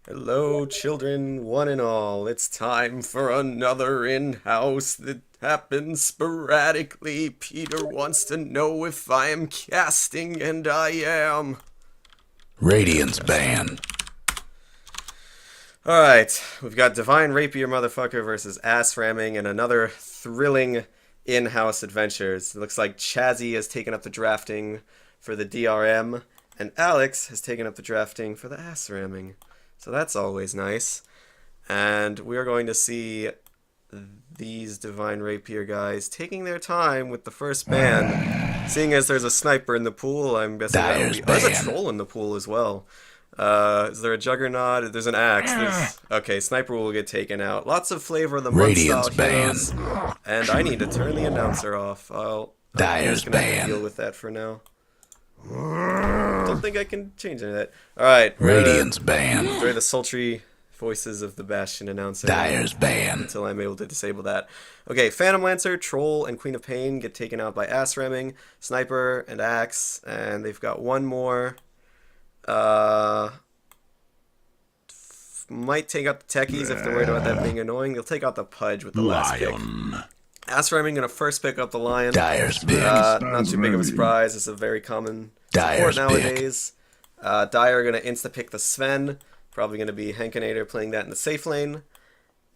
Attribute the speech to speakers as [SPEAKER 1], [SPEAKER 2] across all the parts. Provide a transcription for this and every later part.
[SPEAKER 1] Hello, children, one and all. It's time for another in-house that happens sporadically. Peter wants to know if I am casting, and I am.
[SPEAKER 2] Radiance ban.
[SPEAKER 1] Alright, we've got Divine Rapier Motherfucker versus Ass Ramming and another thrilling in-house adventures. It looks like Chazzy has taken up the drafting for the DRM, and Alex has taken up the drafting for the Ass Ramming. So that's always nice. And we are going to see these Divine Rapier guys taking their time with the first ban. Seeing as there's a sniper in the pool, I'm guessing there's a troll in the pool as well. Is there a Juggernaut? There's an axe. Okay, sniper will get taken out. Lots of flavor of the month style heroes. And I need to turn the announcer off. I'm just gonna have to deal with that for now. Don't think I can change any of that. Alright.
[SPEAKER 2] Radiance ban.
[SPEAKER 1] Enjoy the sultry voices of the Bastion announcer.
[SPEAKER 2] Dyer's ban.
[SPEAKER 1] Until I'm able to disable that. Okay, Phantom Lancer, Troll, and Queen of Pain get taken out by Ass Ramming, Sniper, and Axe. And they've got one more. Might take out the Techies if they're worried about that being annoying. They'll take out the Pudge with the last pick. Ass Ramming gonna first pick up the Lion.
[SPEAKER 2] Dyer's pick.
[SPEAKER 1] Not too big of a surprise. It's a very common support nowadays. Dyer gonna insta-pick the Sven. Probably gonna be Hankinator playing that in the safe lane.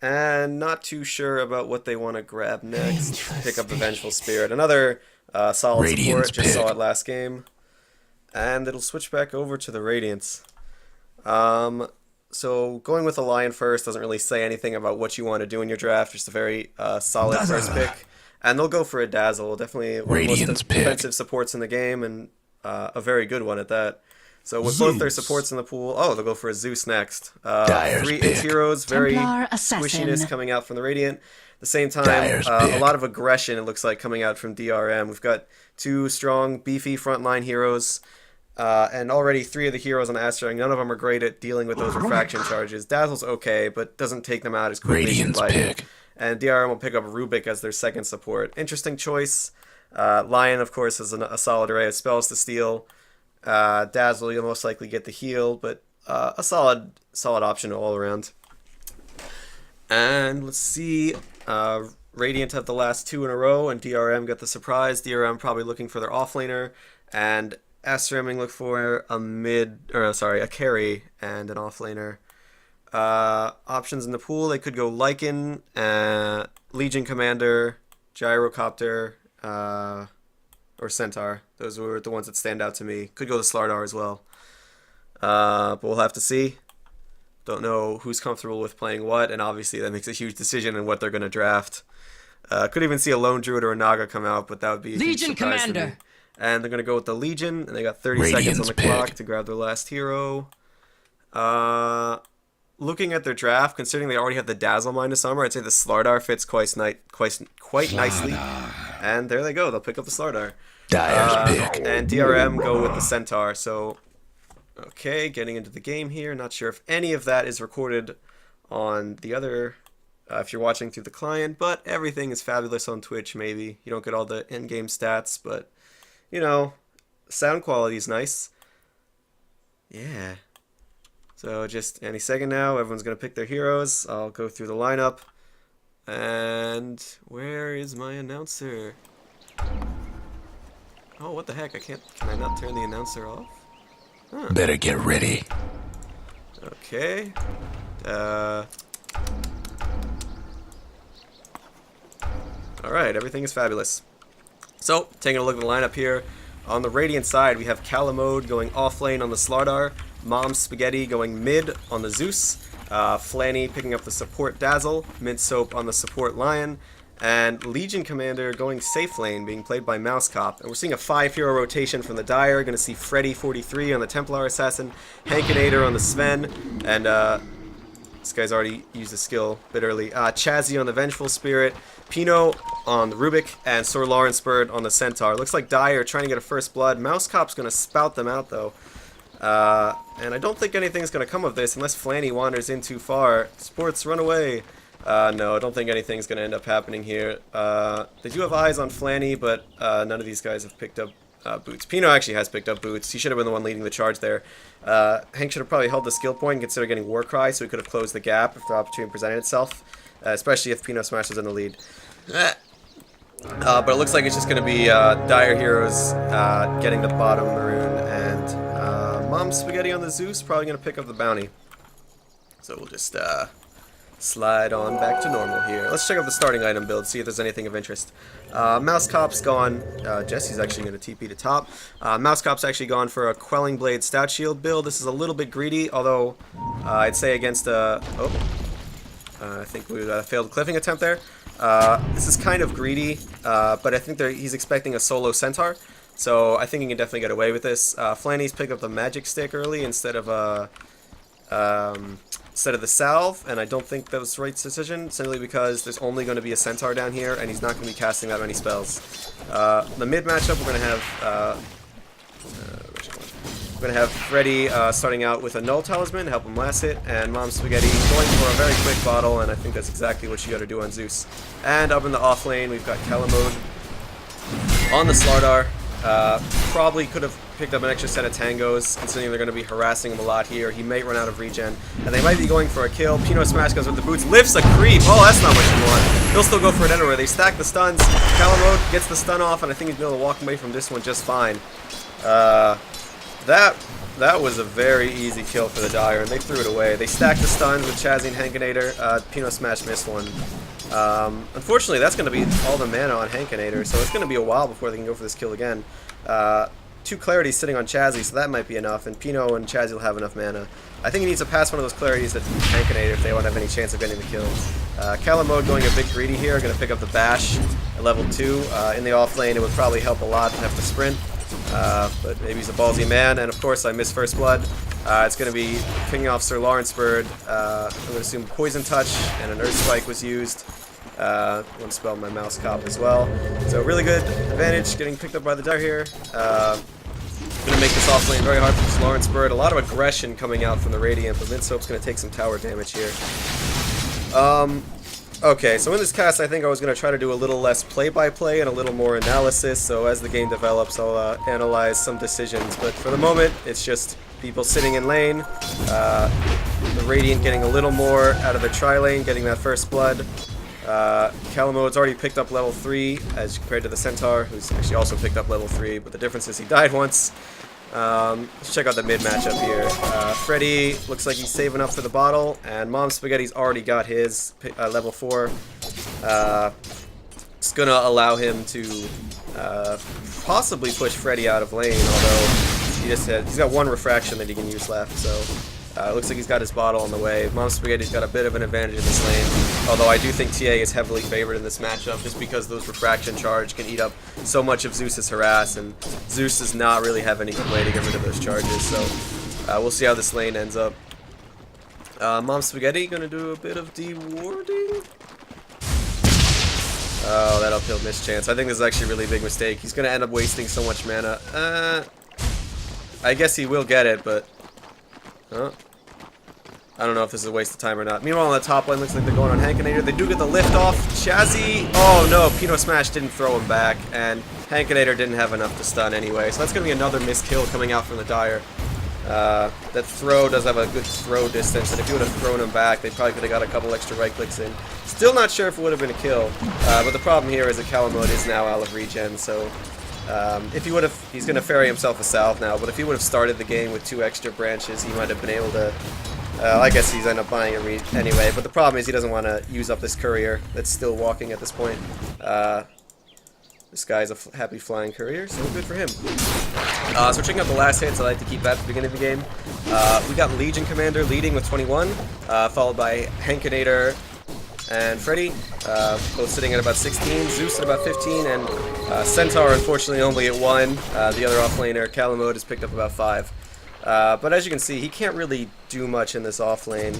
[SPEAKER 1] And not too sure about what they want to grab next. Pick up the Vengeful Spirit. Another solid support. Just saw it last game. And it'll switch back over to the Radiance. So going with the Lion first doesn't really say anything about what you want to do in your draft. Just a very solid first pick. And they'll go for a Dazzle. Definitely one of the most defensive supports in the game, and a very good one at that. So with both their supports in the pool, they'll go for a Zeus next. 3 It heroes, very squishiness coming out from the Radiant. At the same time, a lot of aggression, it looks like, coming out from DRM. We've got 2 strong, beefy frontline heroes. And already 3 of the heroes on Assrams, none of them are great at dealing with those refraction charges. Dazzle's okay, but doesn't take them out as quickly as you'd. And DRM will pick up Rubik as their second support. Interesting choice. Lion, of course, is a solid array of spells to steal. Dazzle, you'll most likely get the heal, but a solid option all around. And let's see. Radiant have the last 2 in a row, and DRM got the surprise. DRM probably looking for their offlaner, and Assramming look for a carry and an offlaner. Options in the pool, they could go Lycan, Legion Commander, Gyrocopter, or Centaur. Those were the ones that stand out to me. Could go to Slardar as well. But we'll have to see. Don't know who's comfortable with playing what, and obviously that makes a huge decision in what they're going to draft. Could even see a Lone Druid or a Naga come out, but that would be a Legion Commander. And they're going to go with the Legion, and they got 30 seconds on the clock to grab their last hero. Looking at their draft, considering they already have the Dazzle minus armor, I'd say the Slardar fits quite nicely. And there they go. They'll pick up the Slardar. And DRM go with the Centaur. So, okay, getting into the game here. Not sure if any of that is recorded on the other, if you're watching through the client, but everything is fabulous on Twitch, maybe. You don't get all the in-game stats, but, you know, sound quality is nice. Yeah. So just any second now, everyone's going to pick their heroes. I'll go through the lineup. And where is my announcer? Oh, what the heck? Can I not turn the announcer off? Huh.
[SPEAKER 2] Better get ready.
[SPEAKER 1] Okay. Alright, everything is fabulous. So, taking a look at the lineup here. On the Radiant side, we have Calamode going off lane on the Slardar, Mom Spaghetti going mid on the Zeus, Flanny picking up the support Dazzle, Mint Soap on the support Lion, and Legion Commander going safe lane, being played by Mousecop. And we're seeing a 5-hero rotation from the Dyer. Going to see Freddy 43 on the Templar Assassin, Hankinator on the Sven, and this guy's already used a skill a bit early. Chazzy on the Vengeful Spirit, Pino on the Rubik, and SirLawrenceBird on the Centaur. Looks like Dyer trying to get a first blood. Mousecop's going to spout them out, though. And I don't think anything's going to come of this unless Flanny wanders in too far. Sports, run away. No, I don't think anything's going to end up happening here. They do have eyes on Flanny, but none of these guys have picked up boots. Pino actually has picked up boots. He should have been the one leading the charge there. Hank should have probably held the skill point and considered getting Warcry, so he could have closed the gap if the opportunity presented itself, especially if PinoSmash was in the lead. But it looks like it's just going to be Dire Heroes getting the bottom Maroon, and Mom Spaghetti on the Zeus probably going to pick up the bounty. So we'll just slide on back to normal here. Let's check out the starting item build, see if there's anything of interest. Mousecop's gone. Jesse's actually going to TP to top. Mousecop's actually gone for a Quelling Blade Stout Shield build. This is a little bit greedy, although I'd say against I think we failed a cliffing attempt there. This is kind of greedy, but I think he's expecting a solo Centaur, so I think he can definitely get away with this. Flanny's picked up the Magic Stick early instead of the Salve, and I don't think that was the right decision, simply because there's only going to be a Centaur down here, and he's not going to be casting that many spells. The mid matchup, we're going to have Freddy starting out with a Null Talisman to help him last hit, and Mom Spaghetti going for a very quick bottle, and I think that's exactly what you got to do on Zeus. And up in the off lane, we've got Calamode on the Slardar. Probably could have picked up an extra set of tangos, considering they're going to be harassing him a lot here. He may run out of regen, and they might be going for a kill. PinoSmash goes with the boots, lifts a creep. Oh, that's not what you want. They'll still go for it anyway. They stack the stuns. Calamode gets the stun off, and I think he's able to walk away from this one just fine. That was a very easy kill for the Dire, and they threw it away. They stacked the stuns with Chazzy and Hankinator. PinoSmash missed one. Unfortunately, that's going to be all the mana on Hankinator, so it's going to be a while before they can go for this kill again. 2 Clarities sitting on Chazzy, so that might be enough, and Pino and Chazzy will have enough mana. I think he needs to pass one of those Clarities at Hankinator if they want to have any chance of getting the kill. Calamode going a bit greedy here, going to pick up the Bash at level 2. In the off lane, it would probably help a lot to have to sprint. But maybe he's a ballsy man, and of course I missed First Blood. It's going to be picking off SirLawrenceBird. I'm going to assume Poison Touch and an Earth Spike was used. One spell my Mousecop as well. So really good advantage getting picked up by the Dire here. Going to make this off lane very hard for SirLawrenceBird. A lot of aggression coming out from the Radiant, but Mousecop's going to take some tower damage here. Okay, so in this cast, I think I was going to try to do a little less play-by-play and a little more analysis, so as the game develops, I'll analyze some decisions, but for the moment, it's just people sitting in lane, the Radiant getting a little more out of their tri-lane, getting that First Blood. Calamode's already picked up level 3, as compared to the Centaur, who's actually also picked up level 3, but the difference is he died once. Let's check out the mid matchup here. Freddy looks like he's saving up for the bottle, and Mom Spaghetti's already got his level 4. It's gonna allow him to possibly push Freddy out of lane, although he's got 1 refraction that he can use left, so looks like he's got his bottle on the way. Mom Spaghetti's got a bit of an advantage in this lane, although I do think TA is heavily favored in this matchup just because those refraction charge can eat up so much of Zeus's harass, and Zeus does not really have any good way to get rid of those charges, so we'll see how this lane ends up. Mom Spaghetti gonna do a bit of dewarding. Oh, that uphill mischance. I think this is actually a really big mistake. He's gonna end up wasting so much mana. I guess he will get it, but I don't know if this is a waste of time or not. Meanwhile, on the top lane, looks like they're going on Hankinator. They do get the lift off. Chazzy, oh no, PinoSmash didn't throw him back, and Hankinator didn't have enough to stun anyway. So that's going to be another missed kill coming out from the Dire. That throw does have a good throw distance, and if you would have thrown him back, they probably could have got a couple extra right clicks in. Still not sure if it would have been a kill, but the problem here is that Calamode is now out of regen, so if he would have, he's going to ferry himself a salve now, but if he would have started the game with 2 extra branches, he might have been able to, I guess he's ended up buying a anyway, but the problem is he doesn't want to use up this courier that's still walking at this point. This guy's a happy flying courier, so good for him. So checking out the last hits, I like to keep that at the beginning of the game. We got Legion Commander leading with 21, followed by Hankinator and Freddy, both sitting at about 16, Zeus at about 15, and Centaur unfortunately only at 1. The other offlaner, Calamode, has picked up about 5. But as you can see, he can't really do much in this offlane.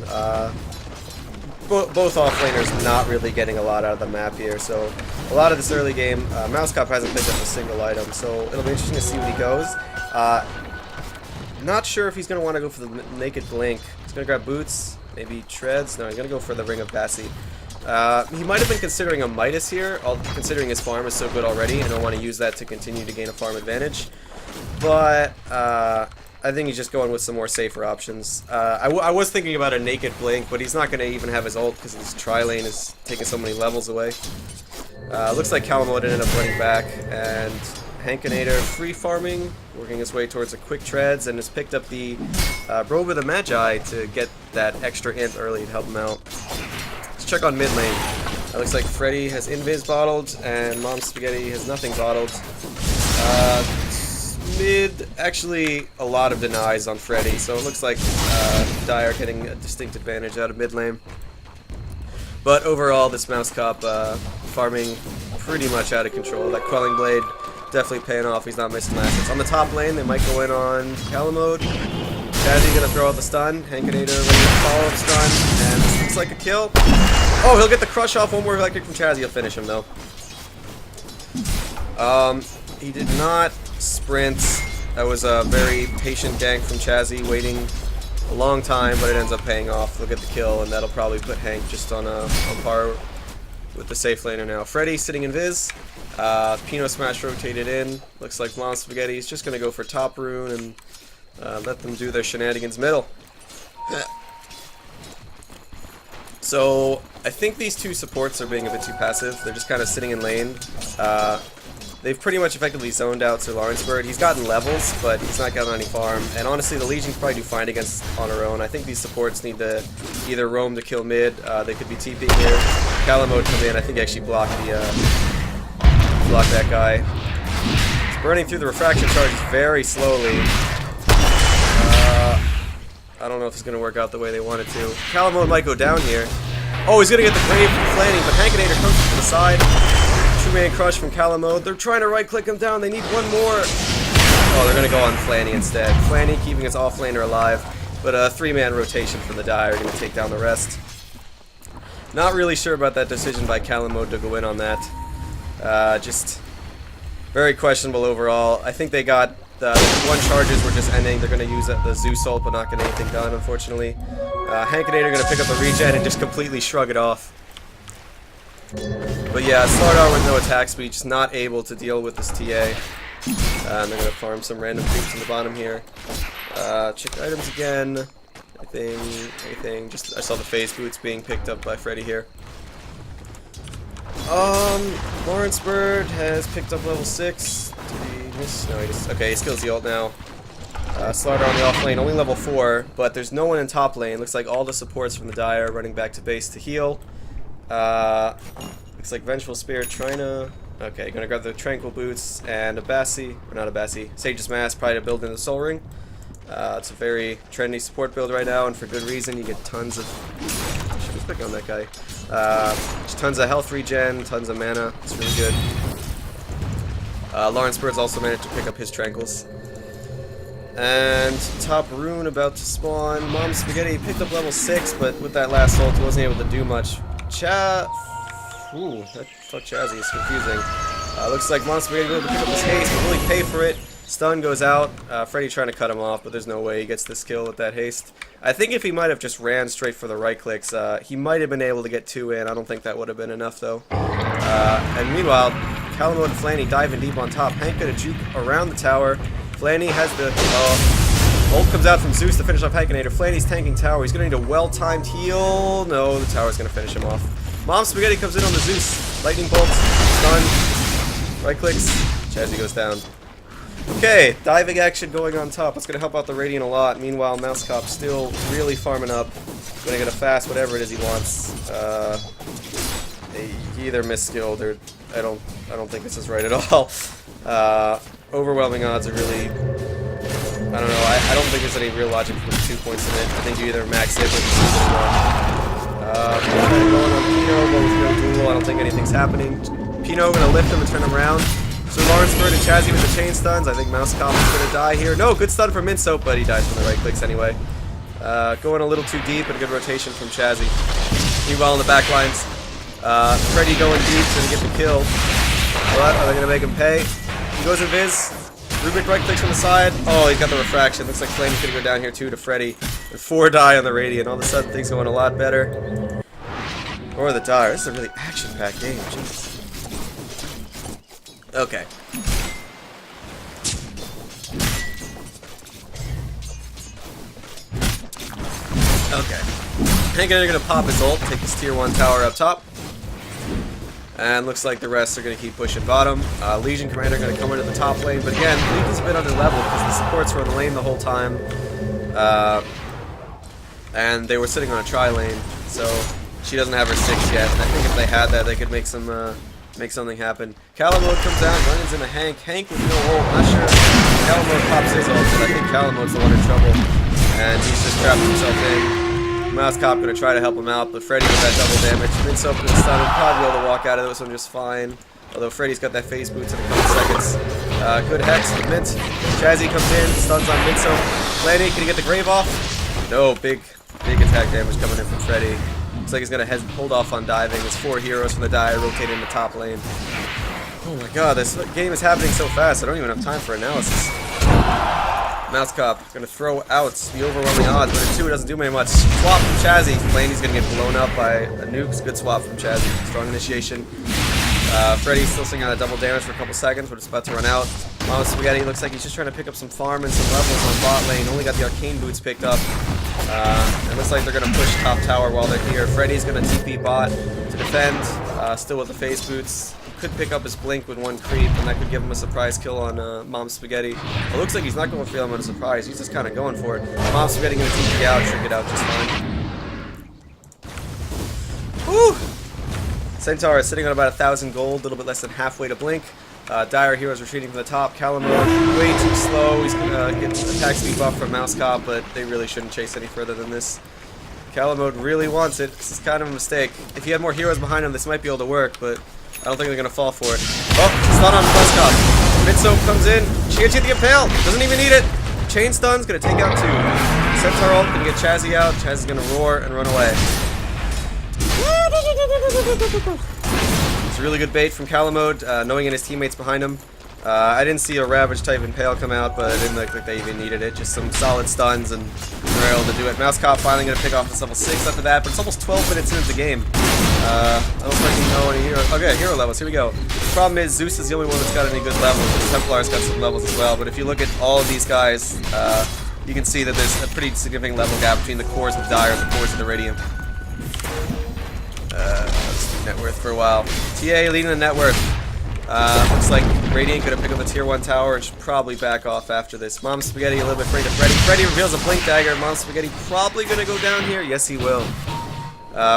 [SPEAKER 1] Both offlaners not really getting a lot out of the map here, so a lot of this early game, Mousecop hasn't picked up a single item, so it'll be interesting to see what he goes. Not sure if he's going to want to go for the Naked Blink. He's going to grab Boots, maybe Treads. No, he's going to go for the Ring of Bassi. He might have been considering a Midas here, considering his farm is so good already, and don't want to use that to continue to gain a farm advantage. But I think he's just going with some more safer options. I was thinking about a Naked Blink, but he's not going to even have his ult because his tri-lane is taking so many levels away. Looks like Calamode ended up running back, and Hankinator free farming, working his way towards a quick treads, and has picked up the Robe of the Magi to get that extra int early to help him out. Let's check on mid lane. It looks like Freddy has Invis bottled, and Mom Spaghetti has nothing bottled. Mid, actually a lot of denies on Freddy, so it looks like Dire getting a distinct advantage out of mid lane. But overall, this Mousecop farming pretty much out of control. That Quelling Blade definitely paying off. He's not missing assets. On the top lane, they might go in on Calamode. Chazzy gonna throw out the stun. Hankinator ready to follow up stun, and this looks like a kill. Oh, he'll get the crush off. One more electric from Chazzy. He'll finish him though. He did not sprint. That was a very patient gank from Chazzy, waiting a long time, but it ends up paying off. Look at the kill, and that'll probably put Hank just on par with the safe laner now. Freddy sitting in Viz. PinoSmash rotated in. Looks like Mom Spaghetti is just going to go for top rune and let them do their shenanigans middle. So I think these two supports are being a bit too passive. They're just kind of sitting in lane. They've pretty much effectively zoned out SirLawrenceBird. He's gotten levels, but he's not gotten any farm. And honestly, the Legion can probably do fine against on her own. I think these supports need to either roam to kill mid. They could be TPing here. Calamode come in. I think actually block that guy. He's burning through the refraction charges very slowly. I don't know if it's going to work out the way they want it to. Calamode might go down here. Oh, he's going to get the grave from Flanny, but Hankinator comes to the side. Two-man crush from Calamode. They're trying to right-click him down. They need one more. Oh, they're going to go on Flanny instead. Flanny keeping his off-laner alive, but a three-man rotation from the Dire going to take down the rest. Not really sure about that decision by Calamode to go in on that. Just very questionable overall. I think they got the one charges were just ending. They're going to use the Zeus ult, but not getting anything done, unfortunately. Hankinator going to pick up a regen and just completely shrug it off. But yeah, Slardar with no attack speed, just not able to deal with this TA. And they're going to farm some random creeps in the bottom here. Check items again. Anything. Just I saw the phase boots being picked up by Freddy here. LawrenceBird has picked up level 6. Did he miss? No, he just... Okay, he skills the ult now. Slardar on the off lane, only level 4, but there's no one in top lane. Looks like all the supports from the Dire are running back to base to heal. Looks like Vengeful Spirit trying to... Okay, gonna grab the Tranquil Boots and a Bassi, or not a Bassi, Sage's Mask, probably to build in the Soul Ring. It's a very trendy support build right now, and for good reason. You get tons of... I should just pick on that guy. Just tons of health regen, tons of mana. It's really good. LawrenceBird's also managed to pick up his Tranquils. And top rune about to spawn. Mom Spaghetti picked up level 6, but with that last ult, he wasn't able to do much. Ooh, that fuck Chazzy is confusing. Looks like Mom Spaghetti able to pick up his haste, but really pay for it. Stun goes out. Freddy trying to cut him off, but there's no way he gets this kill with that haste. I think if he might have just ran straight for the right clicks, he might have been able to get 2 in. I don't think that would have been enough, though. And meanwhile, Calamode and Flanny diving deep on top. Hank got a juke around the tower. Flanny has the... ult comes out from Zeus to finish off Hankinator. Flanny's tanking tower. He's going to need a well-timed heal. No, the tower's going to finish him off. Mom Spaghetti comes in on the Zeus. Lightning bolt. Stun. Right clicks. Chazzy goes down. Okay, diving action going on top. That's going to help out the Radiant a lot. Meanwhile, Mousecop still really farming up. Going to get a fast whatever it is he wants. He either misskilled or... I don't think this is right at all. Overwhelming odds are really... I don't know. I don't think there's any real logic for the 2 points in it. I think you either max it or just use it going on Pino, but with no duel, I don't think anything's happening. Pino gonna lift him and turn him around. So LawrenceBird and Chazzy with the chain stuns. I think Mousecop is gonna die here. No, good stun from Mousecop, but he dies from the right clicks anyway. Going a little too deep, and a good rotation from Chazzy. Meanwhile, in the back lines, Freddy going deep, gonna get the kill. But are they gonna make him pay? He goes in Viz. Rubik right clicks from the side. Oh, he's got the refraction. Looks like Flame's gonna go down here too to Freddy. And 4 die on the Radiant. All of a sudden, things going a lot better. Or the Dire. This is a really action-packed game. Jeez. Okay. Okay. Hankinator gonna pop his ult, take his tier 1 tower up top. And looks like the rest are gonna keep pushing bottom. Legion Commander gonna come into the top lane, but again, Legion's a bit under level because the supports were on the lane the whole time. And they were sitting on a tri-lane, so she doesn't have her 6 yet. And I think if they had that, they could make something happen. Calamode comes down, runs into Hank. Hank with no ult, not sure. Calamode pops his ult, but I think Calamode's the one in trouble. And he's just trapped himself in. Mousecop gonna try to help him out, but Freddy with that double damage. Minsop gonna stun him, probably be able to walk out of this one just fine. Although Freddy's got that phase boots in a couple seconds. Good hex with Mint. Chazzy comes in, stuns on Minsop. Flanny, can he get the grave off? No, big attack damage coming in from Freddy. Looks like he's gonna hold off on diving. There's 4 heroes from the Dire rotating in the top lane. Oh my god, this game is happening so fast, I don't even have time for analysis. Mousecop gonna throw out the overwhelming odds, but a 2 doesn't do very much. Swap from Chazzy. Flanny's gonna get blown up by a nuke. Good swap from Chazzy. Strong initiation. Freddy's still sitting on a double damage for a couple seconds, but it's about to run out. Mama Spaghetti looks like he's just trying to pick up some farm and some levels on bot lane. Only got the arcane boots picked up. It looks like they're gonna push top tower while they're here. Freddy's gonna TP bot to defend. Still with the phase boots. Could pick up his blink with 1 creep, and that could give him a surprise kill on Mom Spaghetti. It looks like he's not going for him on a surprise. He's just kind of going for it. Mom Spaghetti gonna TP out, trick it out just fine. Woo! Centaur is sitting on about 1,000 gold, a little bit less than halfway to blink. Dire Heroes retreating from the top. Calamode way too slow. He's gonna get attack speed buff from Mousecop, but they really shouldn't chase any further than this. Calamode really wants it. This is kind of a mistake. If he had more heroes behind him, this might be able to work, but I don't think they're gonna fall for it. Oh, stun on Mousecop. Midsop comes in. She gets you the impale. Doesn't even need it. Chain stun's gonna take out 2. Centaur ult gonna get Chazzy out. Chazzy's gonna roar and run away. It's a really good bait from Calamode, knowing in his teammates behind him. I didn't see a Ravage type Impale come out, but it didn't look like they even needed it. Just some solid stuns, and they're able to do it. Mousecop finally going to pick off this level 6 after that, but it's almost 12 minutes into the game. I don't fucking know any hero. Okay, hero levels. Here we go. The problem is Zeus is the only one that's got any good levels. The Templar's got some levels as well, but if you look at all of these guys, you can see that there's a pretty significant level gap between the cores of Dire and the cores of the Radiant. Let's do net worth for a while. TA leading the net worth. Looks like Radiant gonna pick up the tier 1 tower and should probably back off after this. Mom Spaghetti a little bit afraid of Freddy. Freddy reveals a blink dagger. Mom Spaghetti probably gonna go down here. Yes, he will.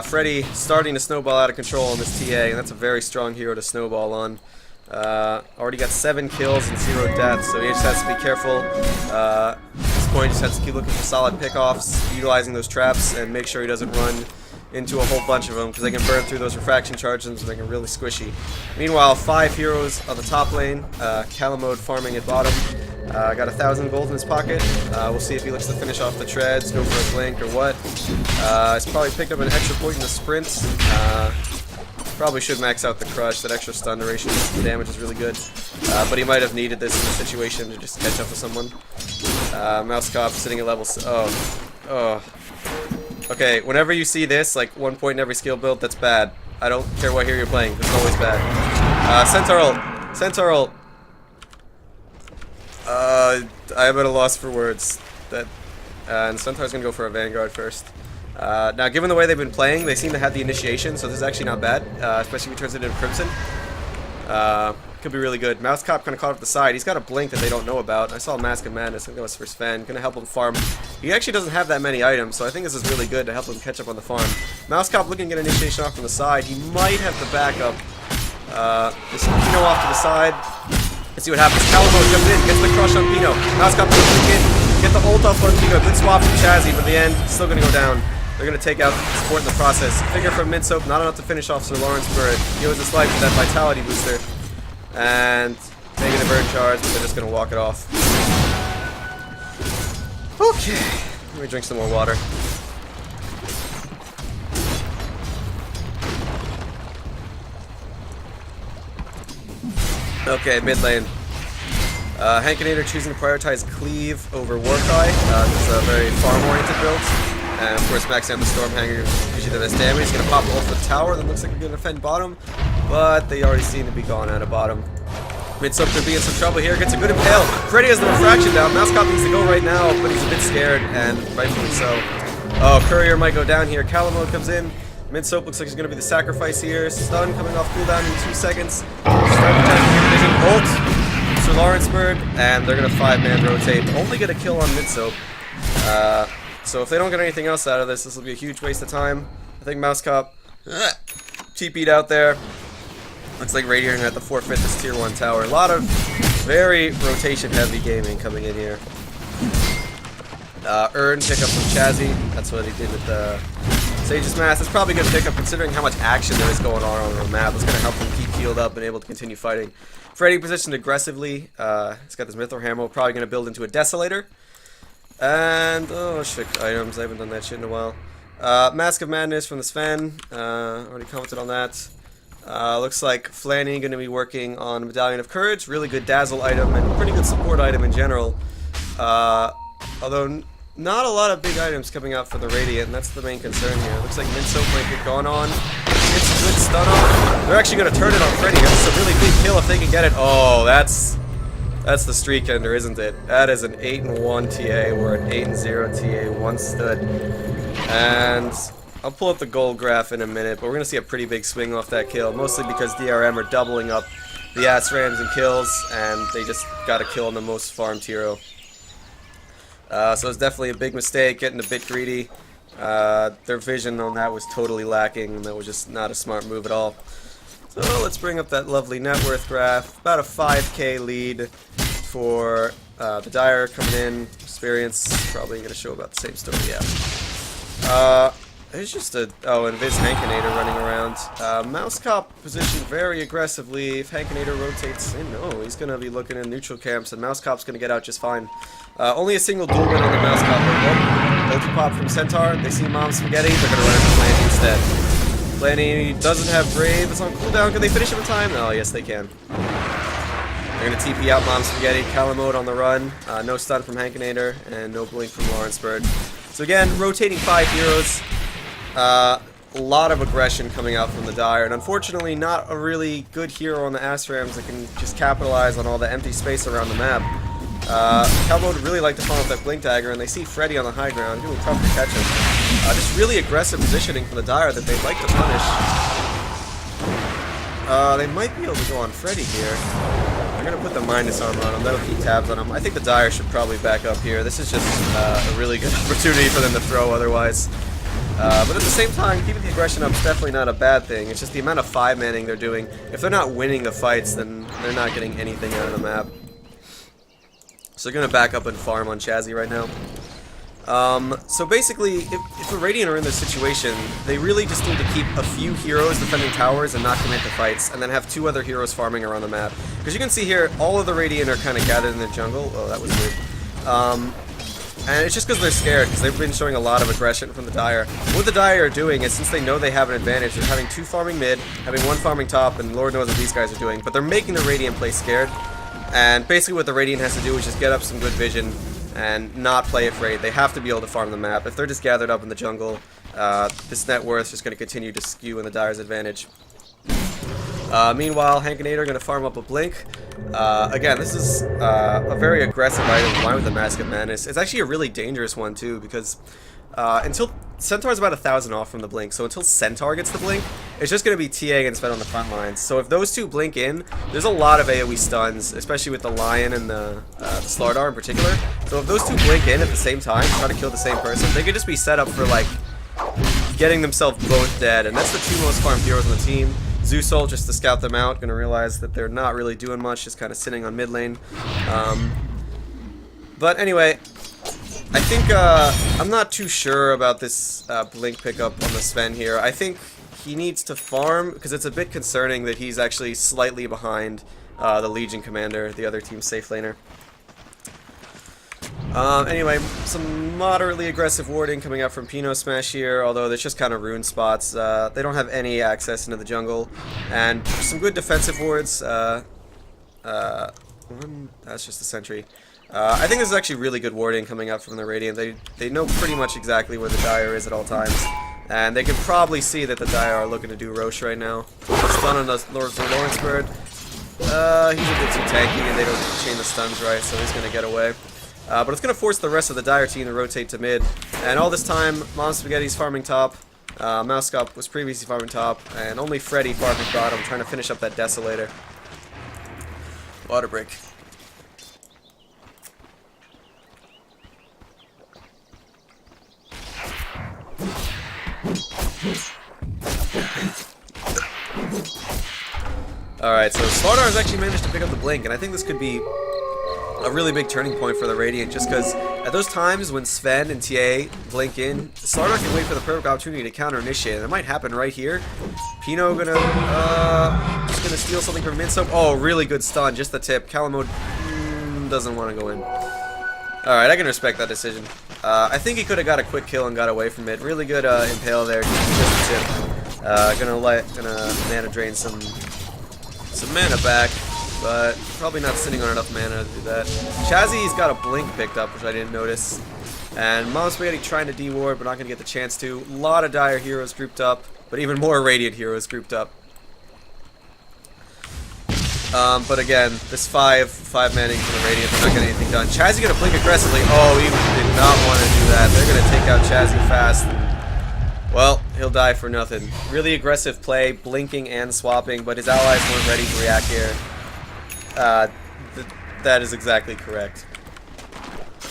[SPEAKER 1] Freddy starting to snowball out of control on this TA, and that's a very strong hero to snowball on. Already got 7 kills and 0 deaths, so he just has to be careful. At this point, he just has to keep looking for solid pickoffs, utilizing those traps, and make sure he doesn't run into a whole bunch of them, because they can burn through those refraction charges and they can really squishy. Meanwhile, 5 heroes on the top lane. Calamode farming at bottom. Got 1,000 gold in his pocket. We'll see if he looks to finish off the treads, go for a blink or what. He's probably picked up an extra point in the sprint. Probably should max out the crush. That extra stun duration, the damage is really good. But he might have needed this in the situation to just catch up with someone. Mousecop sitting at level. Oh. Okay, whenever you see this, like 1 point in every skill build, that's bad. I don't care what hero you're playing, it's always bad. Centaur ult. Centaur ult. I'm at a loss for words. And Centaur's gonna go for a Vanguard first. Now, given the way they've been playing, they seem to have the initiation, so this is actually not bad, especially if he turns it into Crimson. Could be really good. Mousecop kind of caught up the side. He's got a blink that they don't know about. I saw Mask of Madness. I think that was for Sven. Gonna help him farm. He actually doesn't have that many items, so I think this is really good to help him catch up on the farm. Mousecop looking to get initiation off from the side. He might have the backup. This Pino off to the side. Let's see what happens. Calamode comes in, gets the crush on Pino. Mousecop gonna blink in, get the ult off on Pino. Good swap from Chazzy, but in the end, still gonna go down. They're going to take out support in the process. Figure from Minsop, not enough to finish off SirLawrenceBird. He owes his life with that vitality booster. And taking a burn charge, but they're just going to walk it off. Okay. Let me drink some more water. Okay, mid lane. Hankinator choosing to prioritize Cleave over Warcry. This is a very farm-oriented build. And of course, maxing out the Stormhanger gives you the best damage. He's going to pop off the tower. That looks like we're going to defend bottom, but they already seem to be gone out of bottom. Mousecop could be in some trouble here. Gets a good impale. Freddy has the refraction down. Mousecop needs to go right now, but he's a bit scared, and rightfully so. Oh, Courier might go down here. Calamode comes in. Mousecop looks like he's going to be the sacrifice here. Stun coming off cooldown in 2 seconds. Start attacking vision. Ult. SirLawrenceBird, and they're going to 5-man rotate. Only get a kill on Mousecop. So if they don't get anything else out of this, this will be a huge waste of time. I think Mousecop TP'd out there. Looks like Radiant at the forfeit this tier 1 tower. A lot of very rotation-heavy gaming coming in here. Earn pickup from Chazzy. That's what he did with the Sage's Mask. It's probably a good pickup considering how much action there is going on the map. It's going to help him keep healed up and able to continue fighting. Freddy positioned aggressively. He's got this Mithril Hammer. Probably going to build into a Desolator. And, oh shit, items. I haven't done that shit in a while. Mask of Madness from the Sven. Already commented on that. Looks like Flanny going to be working on Medallion of Courage. Really good dazzle item and pretty good support item in general. Although not a lot of big items coming out for the Radiant, and that's the main concern here. Looks like Mousecop might get gone on. Gets a good stun on. They're actually going to turn it on Freddy. That's a really big kill if they can get it. Oh, that's the streak ender, isn't it? That is an 8-1 TA or an 8-0 TA, 1 stud. And I'll pull up the gold graph in a minute, but we're going to see a pretty big swing off that kill, mostly because DRM are doubling up the Assrams and kills, and they just got a kill on the most farmed hero. So it's definitely a big mistake, getting a bit greedy. Their vision on that was totally lacking, and that was just not a smart move at all. So let's bring up that lovely net worth graph. About a 5k lead for the Dire coming in. Experience, probably going to show about the same story, yeah. There's just a... Oh, and Viz Hankinator running around. Mousecop positioned very aggressively. If Hankinator rotates in, no, he's going to be looking in neutral camps, and Mousecop's going to get out just fine. Only a single dual win on the Mousecop. Ulti pop from Centaur. They see Mom Spaghetti. They're going to run into Flanny instead. Flanny doesn't have Brave. It's on cooldown. Can they finish him in time? Oh, yes, they can. They're going to TP out Mom Spaghetti. Calamode on the run. No stun from Hankinator, and no blink from LawrenceBird. So again, rotating 5 heroes. A lot of aggression coming out from the Dire, and unfortunately not a really good hero on the Assrams that can just capitalize on all the empty space around the map. Calamode would really like to farm up that Blink Dagger, and they see Freddy on the high ground. It's going to be tough to catch him. Just really aggressive positioning from the Dire that they'd like to punish. They might be able to go on Freddy here. They're going to put the minus armor on him. That'll keep tabs on him. I think the Dire should probably back up here. This is just a really good opportunity for them to throw otherwise. But at the same time, keeping the aggression up is definitely not a bad thing. It's just the amount of 5-manning they're doing. If they're not winning the fights, then they're not getting anything out of the map. So they're going to back up and farm on Chazzy right now. So basically, if the Radiant are in this situation, they really just need to keep a few heroes defending towers and not commit to fights, and then have 2 other heroes farming around the map. Because you can see here, all of the Radiant are kind of gathered in the jungle. Oh, that was weird. And it's just because they're scared, because they've been showing a lot of aggression from the Dire. What the Dire are doing is, since they know they have an advantage, they're having 2 farming mid, having 1 farming top, and Lord knows what these guys are doing, but they're making the Radiant play scared. And basically what the Radiant has to do is just get up some good vision and not play afraid. They have to be able to farm the map. If they're just gathered up in the jungle, this net worth is just going to continue to skew in the Dire's advantage. Meanwhile, Hankinator going to farm up a Blink. Again, this is a very aggressive item combined with the Mask of Madness. It's actually a really dangerous one too, because until Centaur's about 1,000 off from the Blink, so until Centaur gets the Blink, it's just going to be TA and Sven on the front lines. So if those 2 blink in, there's a lot of AoE stuns, especially with the Lion and the Slardar in particular. So if those 2 blink in at the same time, try to kill the same person, they could just be set up for like getting themselves both dead, and that's the 2 most farmed heroes on the team. Zeusol, just to scout them out, going to realize that they're not really doing much, just kind of sitting on mid lane. But anyway, I think I'm not too sure about this Blink pickup on the Sven here. I think he needs to farm, because it's a bit concerning that he's actually slightly behind the Legion Commander, the other team's safe laner. Anyway, some moderately aggressive warding coming out from PinoSmash here, although there's just kind of rune spots. They don't have any access into the jungle, and some good defensive wards. That's just a sentry. I think this is actually really good warding coming up from the Radiant. They know pretty much exactly where the Dire is at all times. And they can probably see that the Dire are looking to do Roche right now. Stun on the SirLawrenceBird. He's a bit too tanky and they don't chain the stuns right, so he's going to get away. But it's going to force the rest of the Dire team to rotate to mid. And all this time, Mom Spaghetti's farming top. Mousecop was previously farming top. And only Freddy farming bottom, trying to finish up that Desolator. Water break. Alright, so Slardar's actually managed to pick up the Blink, and I think this could be a really big turning point for the Radiant, just because at those times when Sven and TA blink in, Slardar can wait for the perfect opportunity to counter-initiate, and it might happen right here. Pino just gonna steal something from Mousecop. Oh, really good stun, just the tip. Calamode doesn't want to go in. Alright, I can respect that decision. I think he could have got a quick kill and got away from it. Really good impale there, just the tip. Gonna mana drain some mana back, but probably not sitting on enough mana to do that. Chazzy's got a blink picked up, which I didn't notice. And Mom Spaghetti trying to deward, but not going to get the chance to. A lot of Dire heroes grouped up, but even more Radiant heroes grouped up. But again, this 5 manning for the Radiant, they're not getting anything done. Chazzy going to blink aggressively. Oh, he did not want to do that. They're going to take out Chazzy fast. Well, he'll die for nothing. Really aggressive play, blinking and swapping, but his allies weren't ready to react here. That is exactly correct.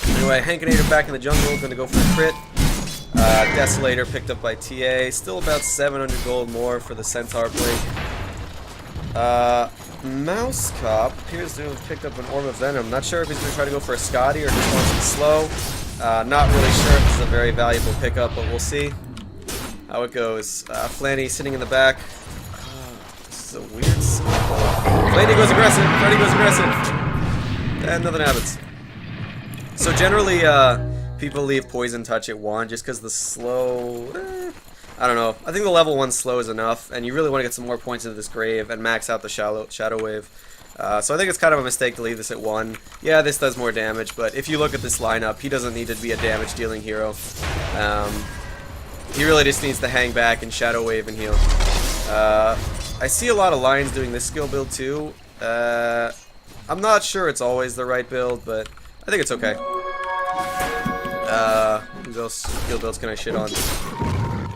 [SPEAKER 1] Anyway, Hankinator back in the jungle, going to go for a crit. Desolator picked up by TA. Still about 700 gold more for the Centaur blink. Mousecop appears to have picked up an Orb of Venom. Not sure if he's going to try to go for a Scotty or just wants to slow. Not really sure if this is a very valuable pickup, but we'll see how it goes. Flanny sitting in the back. This is a weird cycle. Flanny goes aggressive. Freddy goes aggressive. And nothing happens. So generally, people leave Poison Touch at 1 just because the slow... I don't know. I think the level 1 slow is enough, and you really want to get some more points into this grave and max out the Shadow Wave. So I think it's kind of a mistake to leave this at 1. Yeah, this does more damage, but if you look at this lineup, he doesn't need to be a damage-dealing hero. He really just needs to hang back and Shadow Wave and heal. I see a lot of Lions doing this skill build too. I'm not sure it's always the right build, but I think it's okay. Whose else skill builds can I shit on?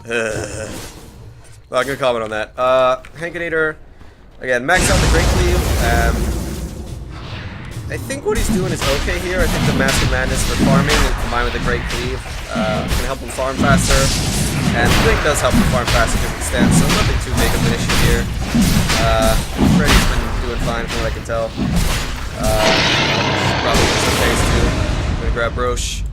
[SPEAKER 1] Well, I'm gonna comment on that. Hankinator, again, max out the Great Cleave. I think what he's doing is okay here. I think the Master Madness for farming and combined with the Great Cleave can help him farm faster. And Blink does help him farm faster to an extent, so nothing too big of an issue here. Freddy's been doing fine from what I can tell. Probably just a phase 2. I'm gonna grab Roche.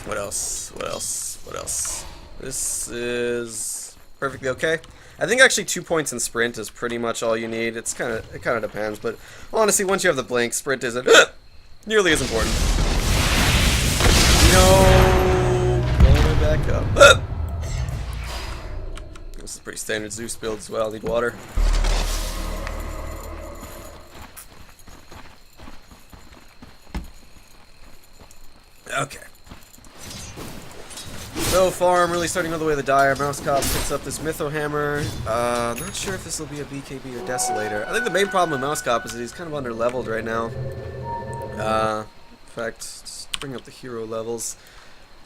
[SPEAKER 1] What else? What else? What else? This is perfectly okay. I think actually 2 points in sprint is pretty much all you need. It kind of depends, but honestly, once you have the blink, sprint isn't nearly as important. No, going back up. This is pretty standard Zeus build as well. Need water. Okay. So far, I'm really starting all the way to the Dire. Mousecop picks up this Mytho Hammer. Not sure if this will be a BKB or Desolator. I think the main problem with Mousecop is that he's kind of under-leveled right now. In fact, just bring up the hero levels.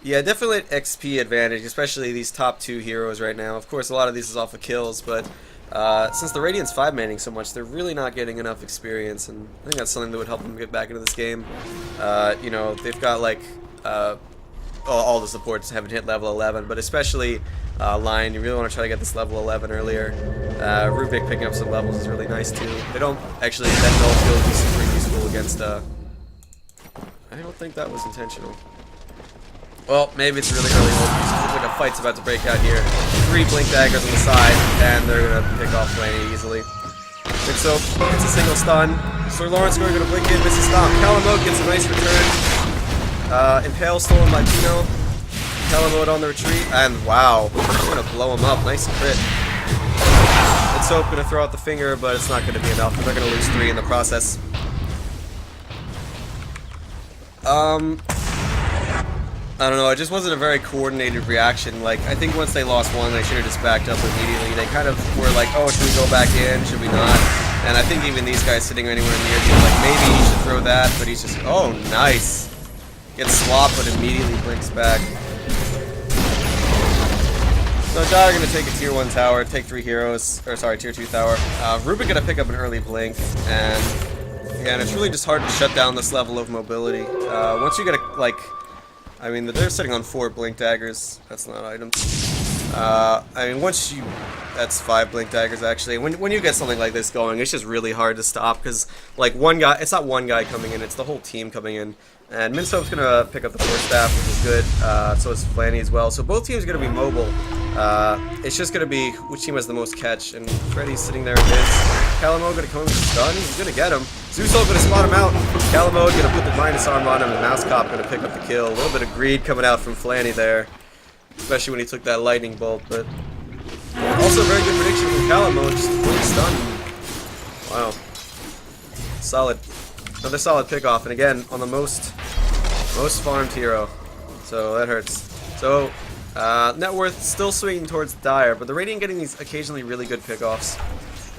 [SPEAKER 1] Yeah, definitely XP advantage, especially these top 2 heroes right now. Of course, a lot of these is off of kills, but since the Radiant's 5-manning so much, they're really not getting enough experience, and I think that's something that would help them get back into this game. You know, they've got like... all the supports haven't hit level 11, but especially Lion, you really want to try to get this level 11 earlier. Rubik picking up some levels is really nice too. They don't actually, that null field is super useful against, I don't think that was intentional. Well, maybe it's really early hold. Looks like a fight's about to break out here. 3 blink daggers on the side, and they're going to pick off Flanny easily. So it's a single stun. SirLawrenceBird going to blink in, misses stomp. Calamode gets a nice return. Impale stolen by Pino. Calamode on the retreat, and wow, I'm gonna blow him up. Nice crit. The Soap gonna throw out the finger, but it's not gonna be enough. They're gonna lose 3 in the process. I don't know, it just wasn't a very coordinated reaction. Like, I think once they lost 1, they should have just backed up immediately. They kind of were like, oh, should we go back in? Should we not? And I think even these guys sitting anywhere near me were like, maybe he should throw that, but he's just, oh, nice. Gets swapped, but immediately blinks back. So Dire gonna take a tier 1 tower, take 3 heroes, or sorry, tier 2 tower. Ruben gonna pick up an early blink, and again, it's really just hard to shut down this level of mobility. Once you get a, like, I mean, they're sitting on 4 blink daggers. That's not items. I mean, once you... That's 5 blink daggers, actually. When you get something like this going, it's just really hard to stop, because, like, one guy... It's not one guy coming in, it's the whole team coming in. And Mousecop's gonna pick up the Force Staff, which is good. So is Flanny as well. So both teams are gonna be mobile. It's just gonna be which team has the most catch. And Freddy's sitting there in his. Calamode gonna come in with stun. He's gonna get him. Zeusol gonna spot him out. Calamode gonna put the minus arm on him, and Mousecop gonna pick up the kill. A little bit of greed coming out from Flanny there, especially when he took that lightning bolt. But also a very good prediction from Calamode. Just fully stunned. Wow, solid. Another solid pickoff, and again on the most farmed hero, so that hurts. So net worth still swinging towards Dire, but the Radiant getting these occasionally really good pickoffs.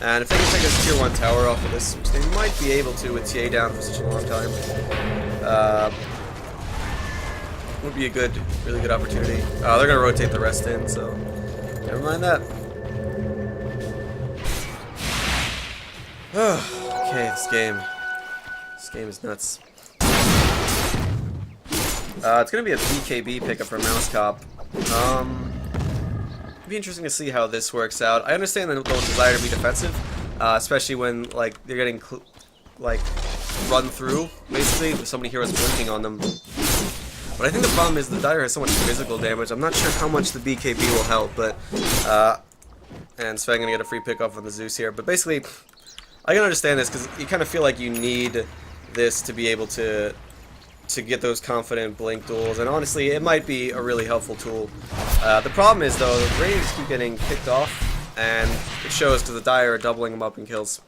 [SPEAKER 1] And if they can take this tier 1 tower off of this, which they might be able to with TA down for such a long time, would be a good, really good opportunity. They're gonna rotate the rest in, so never mind that. Okay, this game is nuts. It's gonna be a BKB pickup for Mousecop. It'd be interesting to see how this works out. I understand the desire to be defensive, especially when like they're getting like run through basically with so many heroes blinking on them. But I think the problem is the Dire has so much physical damage. I'm not sure how much the BKB will help, but and Sven gonna get a free pickup on the Zeus here. But basically, I can understand this because you kind of feel like you need this to be able to get those confident blink duels, and honestly it might be a really helpful tool. The problem is though, the Radiants keep getting picked off, and it shows because the Dire are doubling them up in kills.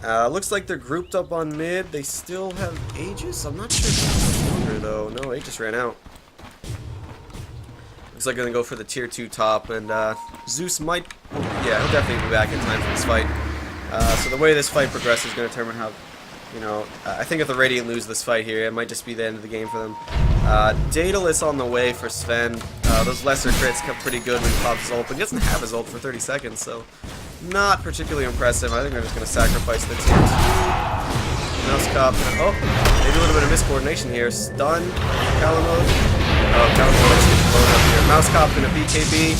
[SPEAKER 1] Looks like they're grouped up on mid. They still have Aegis. I'm not sure if it's longer though. No, Aegis ran out. Looks like they're gonna go for the tier 2 top, and Zeus might, yeah, he'll definitely be back in time for this fight. So the way this fight progresses is going to determine how, you know, I think if the Radiant lose this fight here, it might just be the end of the game for them. Daedalus on the way for Sven. Those lesser crits kept pretty good when he pops his ult, but he doesn't have his ult for 30 seconds, so not particularly impressive. I think they're just going to sacrifice the tier 2. Mousecop, oh, maybe a little bit of miscoordination here. Stun, Calamode. Oh, Calamode actually blown up here. Mousecop in a BKB.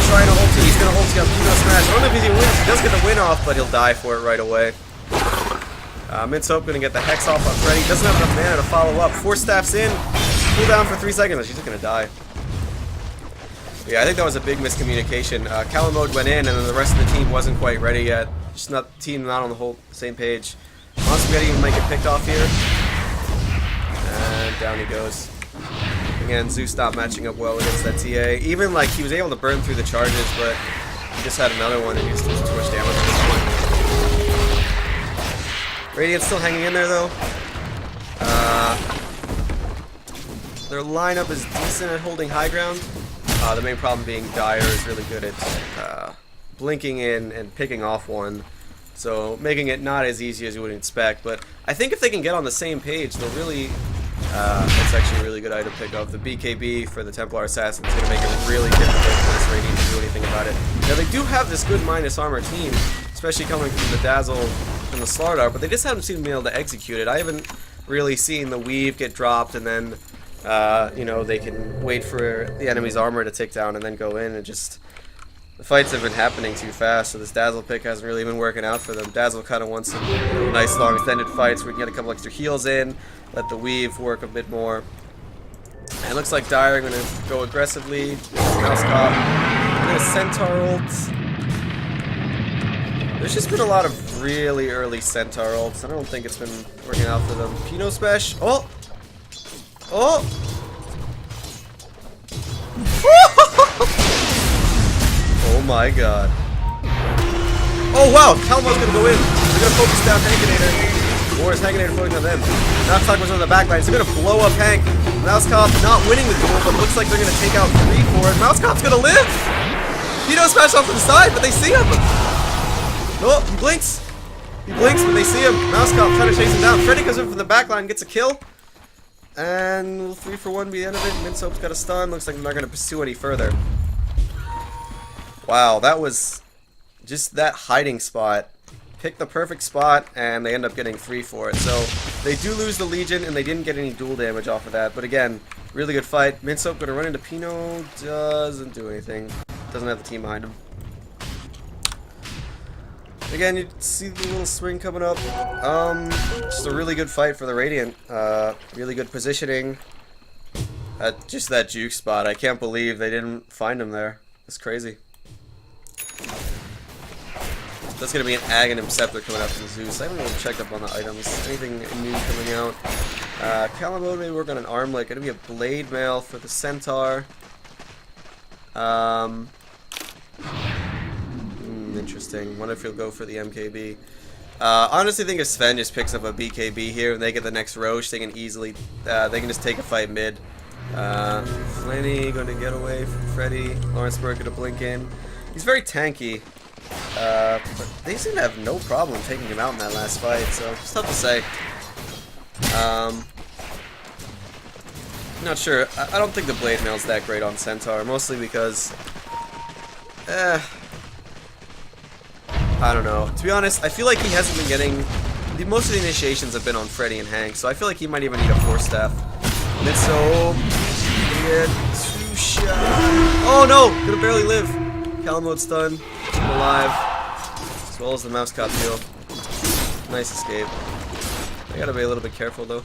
[SPEAKER 1] Trying to ulti. He's going to ulti on PinoSmash. I don't know if he wins. He does get the win off, but he'll die for it right away. Mousecop going to get the Hex off on Freddy. Doesn't have enough mana to follow up. 4 staffs in. Cool down for 3 seconds. She's just going to die. Yeah, I think that was a big miscommunication. Calamode went in, and then the rest of the team wasn't quite ready yet. Just not team not on the whole same page. Monspaghetti might get picked off here. And down he goes. Again, Zeus not matching up well against that TA. Even like he was able to burn through the charges, but he just had another one and he just did too much damage at this point. Radiant's still hanging in there though. Their lineup is decent at holding high ground. The main problem being Dire is really good at blinking in and picking off one. So making it not as easy as you would expect. But I think if they can get on the same page, they'll really... it's actually a really good item pick up. The BKB for the Templar Assassin is going to make it really difficult for this Radiant to do anything about it. Now they do have this good minus armor team, especially coming from the Dazzle and the Slardar, but they just haven't seemed to be able to execute it. I haven't really seen the Weave get dropped and then, you know, they can wait for the enemy's armor to tick down and then go in, and just... The fights have been happening too fast, so this Dazzle pick hasn't really been working out for them. Dazzle kind of wants some nice long extended fights where we can get a couple extra heals in, let the Weave work a bit more. And it looks like Dire are going to go aggressively. Mousecop, and a Centaur ult. There's just been a lot of really early Centaur ults. I don't think it's been working out for them. PinoSmash. Oh! Oh! Oh my god. Oh wow, Calamode's gonna go in. They're gonna focus down Hankinator. Or is Hankinator focusing on them? Mousecop was on the back line, so they're gonna blow up Hank. Mousecop not winning the duel, but looks like they're gonna take out 3 for it. Mousecop's gonna live! PinoSmash off to the side, but they see him! Oh, he blinks! He blinks, but they see him. Mousecop trying to chase him down. Freddy comes in from the back line, gets a kill. And will 3 for 1 be the end of it? Minsoap's got a stun. Looks like they're not going to pursue any further. Wow, that was just that hiding spot. Picked the perfect spot, and they end up getting 3 for it. So they do lose the Legion, and they didn't get any duel damage off of that. But again, really good fight. Minsoap going to run into Pino. Doesn't do anything. Doesn't have the team behind him. Again, you see the little swing coming up. Just a really good fight for the Radiant. Really good positioning. At just that juke spot. I can't believe they didn't find him there. It's crazy. That's going to be an Aghanim Scepter coming out from the Zeus. I haven't really checked up on the items. Anything new coming out? Calamode may work on an armlet. Going to be a Blade Mail for the Centaur. Interesting. Wonder if he'll go for the MKB. Honestly, I think if Sven just picks up a BKB here and they get the next Roche, they can easily, they can just take a fight mid. Flanny going to get away from Freddy. LawrenceBird going to blink in. He's very tanky, but they seem to have no problem taking him out in that last fight, so it's tough to say. Not sure. I don't think the Blade Mail's that great on Centaur, mostly because, I don't know. To be honest, I feel like he hasn't been getting... most of the initiations have been on Freddy and Hank, so I feel like he might even need a Force Staff. Mitso... get 2 shots... Oh no! Gonna barely live! Calamode stun. Alive. As well as the Mousecop heal. Nice escape. I gotta be a little bit careful though.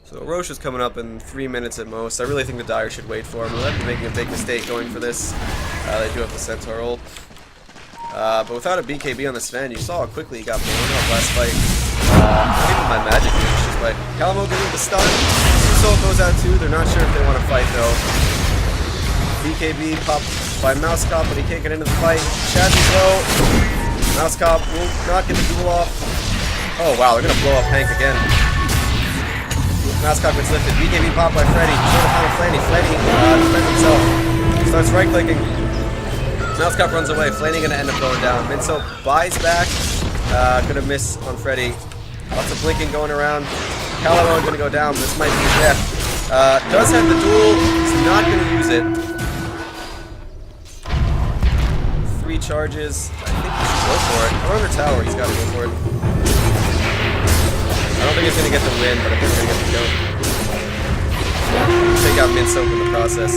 [SPEAKER 1] So Roche is coming up in 3 minutes at most. I really think the Dire should wait for him. They're making a big mistake going for this. They do have the Centaur ult. But without a BKB on the Sven, you saw how quickly he got blown up last fight. Not even by magic finishes, but Calamode getting the stun. Mousecop goes out too. They're not sure if they want to fight though. BKB popped by Mousecop, but he can't get into the fight. Chazzy's low. Mousecop will not get the duel off. Oh wow, they're gonna blow up Hank again. Mousecop gets lifted. BKB popped by Freddy. Short of Flanny. Flanny defends himself. Starts right clicking. Mousecop runs away. Flanny gonna end up going down. Minsoap buys back. Gonna miss on Freddy. Lots of blinking going around. Calamode gonna go down. This might be death. Does have the duel. He's not gonna use it. 3 charges. I think he should go for it. Around the tower, he's gotta go for it. I don't think he's gonna get the win, but I think he's gonna get the kill. Take out Minsoap in the process.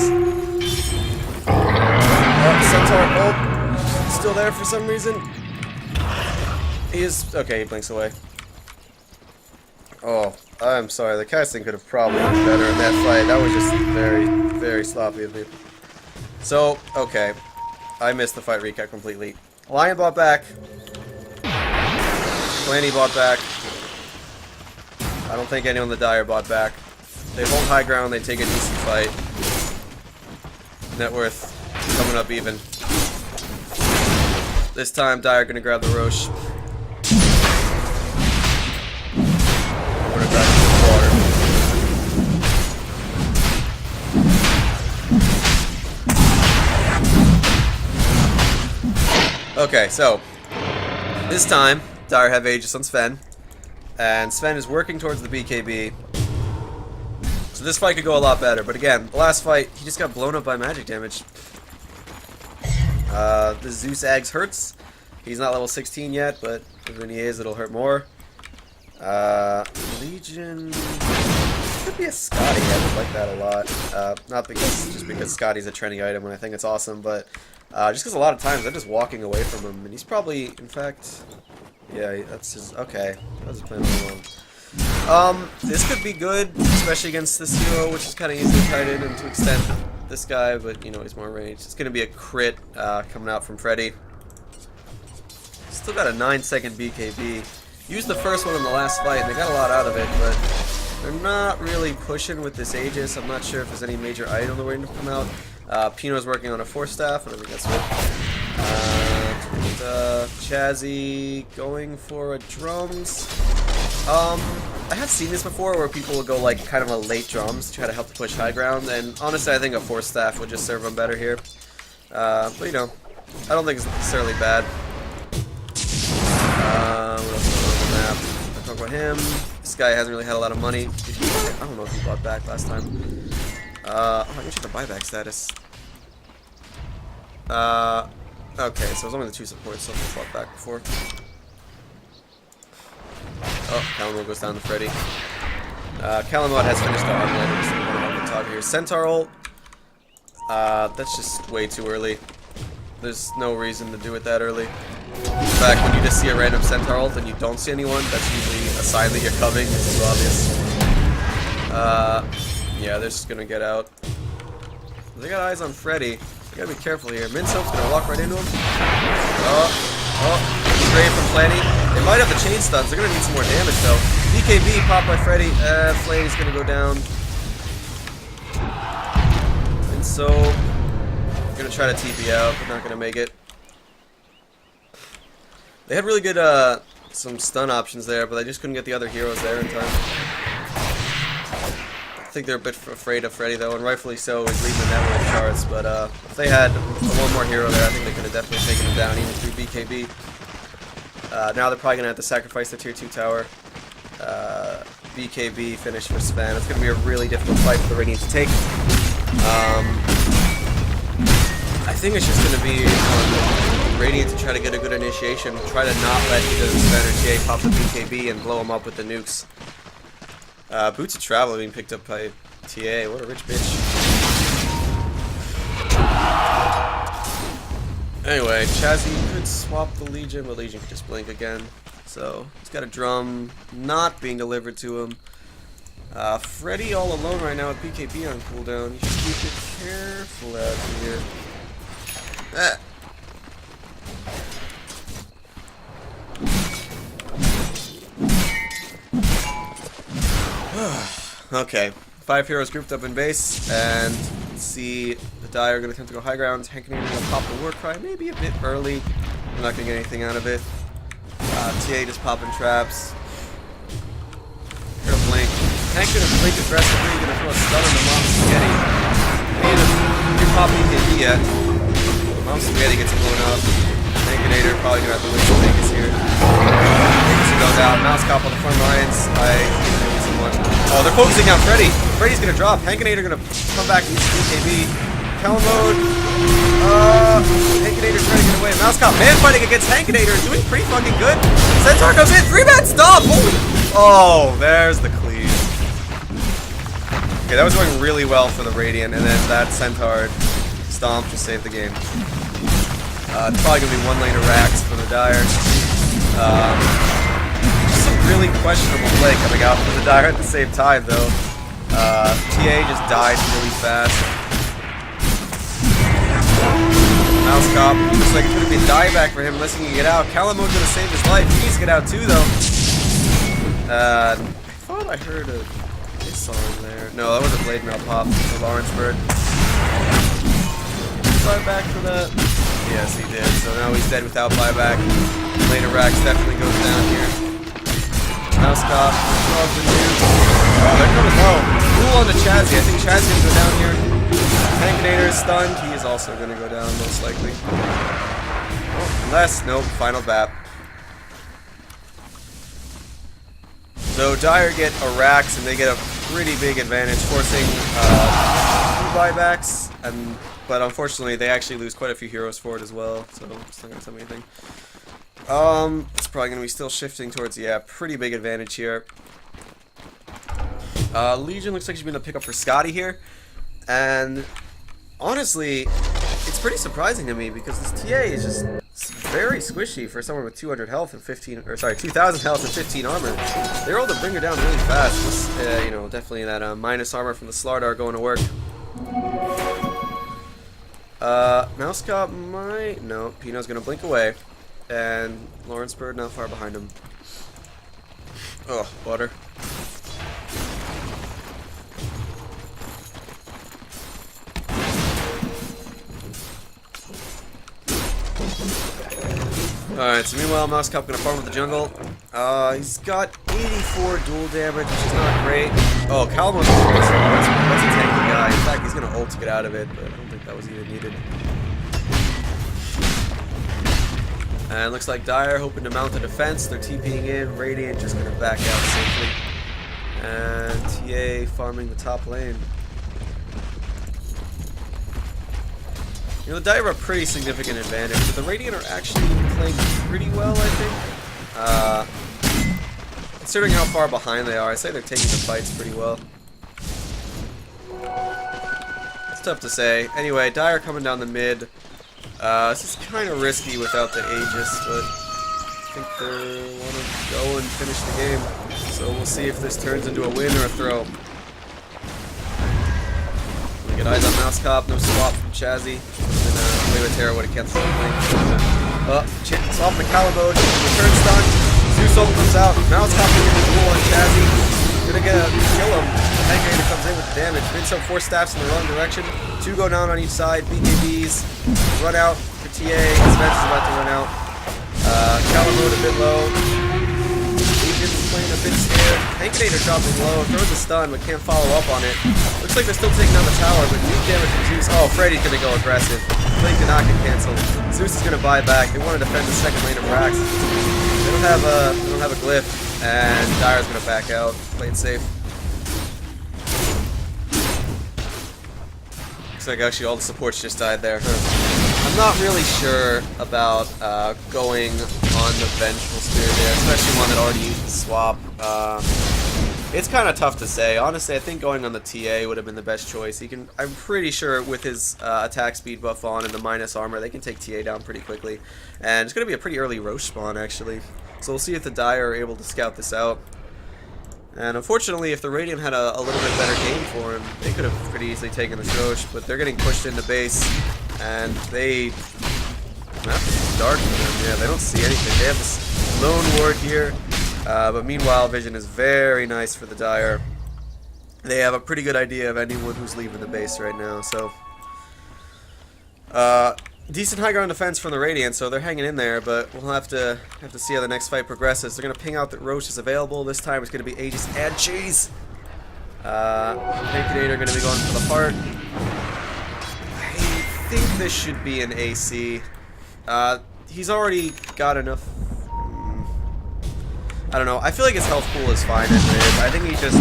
[SPEAKER 1] Centaur ult still there for some reason. He is okay. He blinks away. Oh, I'm sorry. The casting could have probably been better in that fight. That was just very, very sloppy of me. So okay, I missed the fight recap completely. Lion bought back. Flanny bought back. I don't think anyone in the Dire bought back. They hold high ground. They take a decent fight. Net worth coming up even. This time, Dire gonna grab the Roche. I'm gonna grab the water. Okay, so this time, Dire have Aegis on Sven, and Sven is working towards the BKB. So this fight could go a lot better, but again, the last fight, he just got blown up by magic damage. The Zeus Ags hurts. He's not level 16 yet, but when he is, it'll hurt more. Legion... could be a Scotty, I would like that a lot. Not because, just because Scotty's a trending item and I think it's awesome, but just because a lot of times I'm just walking away from him, and he's probably, in fact... yeah, that's his... okay. That was playing wrong. This could be good, especially against this hero, which is kind of easily tied in and to extent this guy, but you know, he's more ranged. It's going to be a crit coming out from Freddy. Still got a 9-second BKB. Used the first one in the last fight, and they got a lot out of it, but they're not really pushing with this Aegis. I'm not sure if there's any major item that waiting to come out. Pino's working on a Force Staff, and I think that's it. Chazzy going for a drums. I have seen this before where people will go like kind of a late drums to try to help push high ground, and honestly I think a force staff would just serve them better here. But you know, I don't think it's necessarily bad. What else is on the map? I'll talk about him. This guy hasn't really had a lot of money. I don't know if he bought back last time. I can check the buyback status. Okay, so it was only the 2 supports, so he bought back before. Oh, Calamode goes down to Freddy. Calamode has finished the arm later, so we're going to talk here. Centaur ult. That's just way too early. There's no reason to do it that early. In fact, when you just see a random Centaur ult and you don't see anyone, that's usually a sign that you're covering. It's too obvious. Yeah, they're just gonna get out. They got eyes on Freddy. They gotta be careful here. Minsoap's gonna walk right into him. Oh, great from Flanny. They might have the chain stuns. They're gonna need some more damage though. BKB popped by Freddy. Flanny's gonna go down. Minsoap gonna try to TP out, but not gonna make it. They had really good some stun options there, but they just couldn't get the other heroes there in time. I think they're a bit afraid of Freddy though, and rightfully so. He's leading the network charts, but if they had one more hero there, I think they could have definitely taken him down, even through BKB. Now they're probably gonna have to sacrifice the tier 2 tower. BKB finish for Sven. It's gonna be a really difficult fight for the Radiant to take. I think it's just gonna be on Radiant to try to get a good initiation, try to not let either Sven or TA pop the BKB and blow him up with the nukes. Boots of Travel being picked up by TA. What a rich bitch. Anyway, Chazzy could swap the Legion, but Legion could just blink again. So, he's got a drum not being delivered to him. Freddy all alone right now with BKB on cooldown. You should keep it careful out here. Okay, 5 heroes grouped up in base, and let's see, the Dire are going to attempt to go high ground. Hankinator going to pop the war cry, maybe a bit early. I'm not going to get anything out of it. TA just popping traps. Gonna blink. Hank gonna blink aggressively, gonna throw a stun on the Mom Spaghetti. He didn't pop BKB yet. Mom Spaghetti gets blown up. Hankinator probably gonna have to wait till Vegas here. Vegas will go down. Mousecop on the front lines. Oh, they're focusing on Freddy. Freddy's gonna drop. Hankinator gonna come back and use BKB. Calamode. Hankinator trying to get away. Mousecop man fighting against Hankinator, doing pretty fucking good. Centaur comes in. 3-man stop. Holy. Oh, there's the cleave. Okay, that was going really well for the Radiant, and then that Centaur stomp to save the game. It's probably gonna be 1 lane of racks for the Dire. Just some really questionable play coming out for the Dire at the same time, though. TA just died really fast. Mousecop looks like it could have been dieback for him unless he can get out. Calamode's gonna save his life. He needs to get out too, though. I thought I heard a song there. No, that was a blade mail pop for SirLawrenceBird. Buyback for that? Yes, he did. So now he's dead without buyback. Later Rax definitely goes down here. Mousecop. Oh, they're coming low. Cool on the Chazzy. I think Chazzy's gonna go down here. Hankinator is stunned. He is also gonna go down, most likely. Oh, unless, nope, final BAP. So Dire get a Rax and they get a pretty big advantage, forcing 2 buybacks, but unfortunately they actually lose quite a few heroes for it as well, so it's not gonna tell me anything. It's probably gonna be still shifting towards, yeah, pretty big advantage here. Legion looks like she's gonna pick up for Scotty here, and honestly, it's pretty surprising to me because this TA is just very squishy for someone with 200 health and 2,000 health and 15 armor. They're able to bring her down really fast. This, you know, definitely that minus armor from the Slardar going to work. Mousecop might... No, Pino's gonna blink away. And SirLawrenceBird not far behind him. Oh, water. Alright, so meanwhile, Mousecop gonna farm with the jungle. He's got 84 dual damage, which is not great. Oh, Calamode's that's a tanky guy. In fact, he's gonna ult to get out of it, but I don't think that was even needed. And looks like Dire hoping to mount a defense. They're TPing in. Radiant just gonna back out safely. And TA farming the top lane. You know, the Dire have a pretty significant advantage, but the Radiant are actually playing pretty well, I think. Considering how far behind they are, I say they're taking the fights pretty well. It's tough to say. Anyway, Dire coming down the mid. This is kind of risky without the Aegis, but I think they want to go and finish the game. So we'll see if this turns into a win or a throw. We get eyes on Mousecop, no swap from Chazzy. And play with Terra would have canceled the link. Swap the Calamode, return stun. Zeus ult comes out. Mousecop can get the duel on Chazzy. Gonna get a kill him. Hankinator comes in with the damage. Vince up 4 staffs in the wrong direction. 2 go down on each side. BKBs run out for TA. Spence is about to run out. Calamode a bit low. Agent's playing a bit scared. Hankinator dropping low. Throws a stun but can't follow up on it. Looks like they're still taking down the tower, but huge damage from Zeus. Oh, Freddy's gonna go aggressive. Blink did not get canceled. Zeus is gonna buy back. They want to defend the second lane of Rax. They don't have a glyph, and Dire's gonna back out. Play it safe. Looks like actually all the supports just died there. I'm not really sure about going on the Vengeful Spirit there, especially one that already used the swap. It's kind of tough to say. Honestly, I think going on the TA would have been the best choice. He can. I'm pretty sure with his attack speed buff on and the minus armor, they can take TA down pretty quickly. And it's going to be a pretty early Roche spawn, actually. So we'll see if the Dire are able to scout this out. And unfortunately, if the Radiant had a little bit better game for him, they could have pretty easily taken this Roche. But they're getting pushed into base, and they... The map is dark for them. Yeah, they don't see anything. They have this lone ward here. But meanwhile, vision is very nice for the Dire. They have a pretty good idea of anyone who's leaving the base right now, so... decent high ground defense from the Radiant, so they're hanging in there, but we'll have to see how the next fight progresses. They're going to ping out that Roche is available. This time it's going to be Aegis and Cheese. Hankinator going to be going for the heart. I think this should be an AC. He's already got enough... I don't know. I feel like his health pool is fine as it is. I think he just...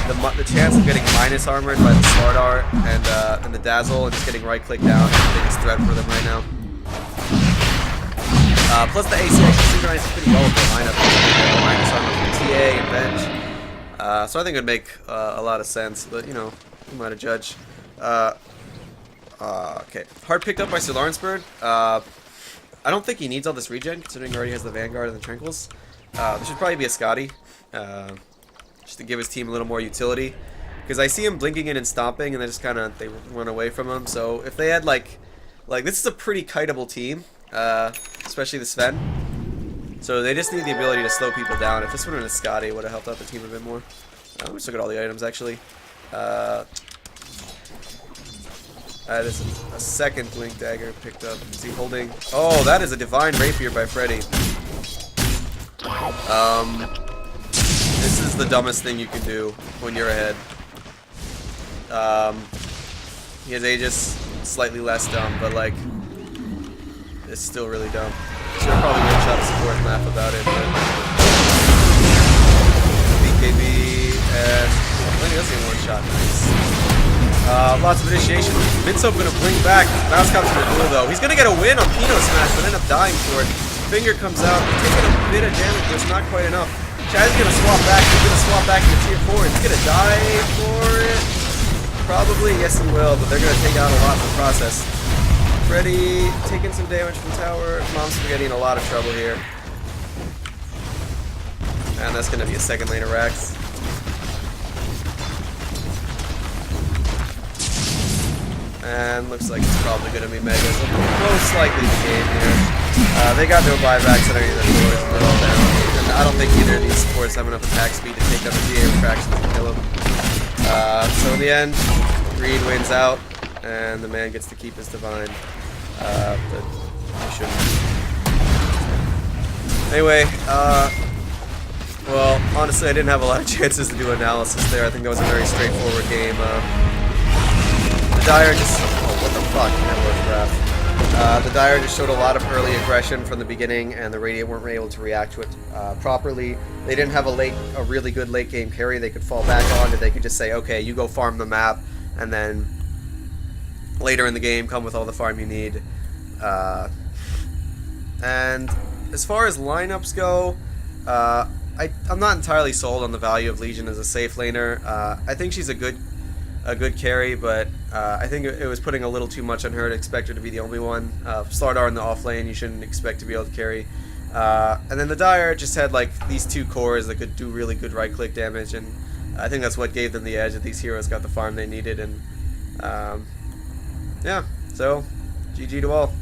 [SPEAKER 1] The chance of getting minus armored by the Slardar and the Dazzle and just getting right-click down is the biggest threat for them right now. Plus the AC actually synchronizes pretty well with the lineup. Minus armor from TA and bench. So I think it would make a lot of sense, but, you know, who am I to judge? Okay. Hard picked up by SirLawrenceBird. I don't think he needs all this regen, considering he already has the Vanguard and the Tranquils. There should probably be a Scotty. Just to give his team a little more utility, because I see him blinking in and stomping, and they just kind of run away from him. So if they had like this is a pretty kiteable team, especially the Sven. So they just need the ability to slow people down. If this one had a Scotty, it would have helped out the team a bit more. Let's look at all the items actually. There's a second blink dagger picked up. Is he holding? Oh, that is a divine rapier by Freddy. This is the dumbest thing you can do when you're ahead. He has Aegis, slightly less dumb, but like, it's still really dumb. Should have probably one-shot the support and laugh about it, but... BKB, and... Flanny doesn't get one-shot, nice. Lots of initiation. Minso gonna bring back. Mousecop's gonna duel though. He's gonna get a win on PinoSmash, but end up dying for it. Finger comes out, taking a bit of damage, but it's not quite enough. Chazzy's gonna swap back. He's gonna swap back into tier 4. He's gonna die for it. Probably, yes he will, but they're gonna take out a lot in the process. Freddy taking some damage from tower. Mom's getting in a lot of trouble here. And that's gonna be a second lane of Rax. And looks like it's probably gonna be Megas. Most likely the game here. They got no buybacks that are either floors and they're all down. I don't think either of these supports have enough attack speed to take down the TA fractions and kill him. So in the end, Greed wins out, and the man gets to keep his divine. But he shouldn't. Anyway, well, honestly, I didn't have a lot of chances to do analysis there. I think that was a very straightforward game. The Dire just... Oh, what the fuck? Network craft. The Dire just showed a lot of early aggression from the beginning, and the Radiant weren't able to react to it properly. They didn't have a really good late game carry they could fall back on, and they could just say, okay, you go farm the map, and then later in the game, come with all the farm you need. And as far as lineups go, I'm not entirely sold on the value of Legion as a safe laner. I think she's a good carry, but I think it was putting a little too much on her to expect her to be the only one. Slardar in the off lane, you shouldn't expect to be able to carry. And then the Dire just had like these two cores that could do really good right click damage, and I think that's what gave them the edge. That these heroes got the farm they needed, and yeah, so GG to all.